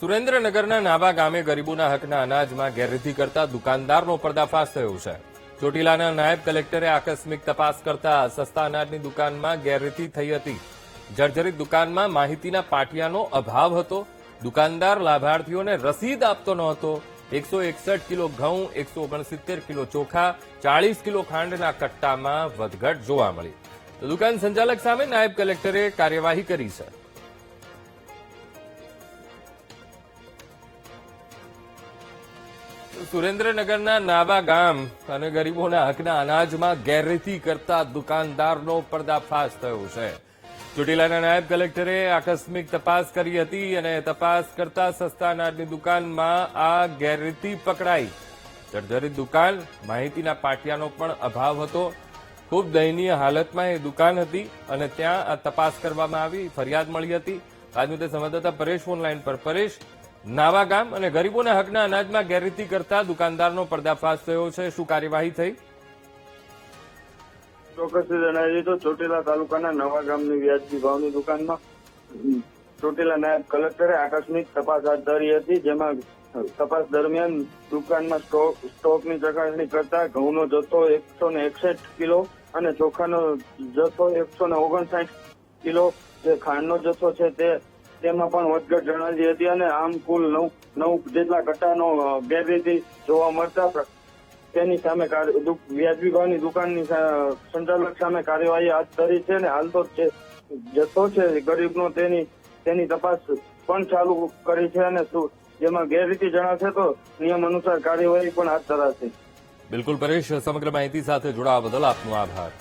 સુરેન્દ્રનગરના નાભા ગામે ગરીબોના હકના અનાજમાં ગેરરીતિ કરતા દુકાનદારનો પર્દાફાશ થયો છે. ચોટીલાના નાયબ કલેક્ટરે આકસ્મિક તપાસ કરતા સસ્તા અનાજની દુકાનમાં ગેરરીતિ થઈ હતી. જર્જરિત દુકાનમાં માહિતીના પાટિયાનો અભાવ હતો. દુકાનદાર લાભાર્થીઓને રસીદ આપતો ન હતો. 161 કિલો ઘઉં, 169 કિલો ચોખા, 40 કિલો ખાંડના કટ્ટામાં વધઘટ જોવા મળી. તો દુકાન સંચાલક સામે નાયબ કલેક્ટરે કાર્યવાહી કરી છે. સુરેન્દ્રનગરના નાભા ગામ અને ગરીબોના હકના અનાજમાં ગેરરીતિ કરતા દુકાનદારનો પર્દાફાશ થયો છે. ચોટીલાના નાયબ કલેક્ટરે આકસ્મિક તપાસ કરી હતી અને તપાસ કરતા સસ્તા અનાજની દુકાનમાં આ ગેરરીતિ પકડાઈ. જર્જરિત દુકાન, માહિતીના પાટિયાનો પણ અભાવ હતો. ખૂબ દયનીય હાલતમાં એ દુકાન હતી અને ત્યાં આ તપાસ કરવામાં આવી. ફરિયાદ મળી હતી. આજનું તે સંવાદદાતા પરેશ ઓનલાઈન પર. પરેશ, નાવા ગામ અને ગરીબોના હકના અનાજમાં ગેરરીતિ કરતા દુકાનદારનો પર્દાફાશ થયો છે. શું કાર્યવાહી થઈ? ચોક્કસ જણાવી તો ચોટીલા તાલુકાના નવા ગામની વ્યાજબી ભાવની દુકાનમાં ચોટીલા નાયબ કલેક્ટરે આકસ્મિક તપાસ હાથ ધરી હતી. જેમાં તપાસ દરમિયાન દુકાનમાં સ્ટોકની ચકાસણી કરતા ઘઉંનો જથ્થો 161 કિલો અને ચોખાનો જથ્થો 159 કિલો, જે ખાંડનો જથ્થો છે તેમાં પણ વધઘટ જણાવી હતી અને આમ કુલ 9 જેટલા કટ્ટાનો ગેરરીતિ જોવા મળતા તેની સામે વ્યાજબી ભાવની દુકાનની સંચાલક સામે કાર્યવાહી હાથ ધરી છે અને હાલ તો જથ્થો છે ગરીબનો તેની તપાસ પણ ચાલુ કરી છે અને જેમાં ગેરરીતિ જણાશે તો નિયમ અનુસાર કાર્યવાહી પણ હાથ ધરાશે. બિલકુલ પરેશ, સમગ્ર માહિતી સાથે જોડાવા બદલ આપનો આભાર.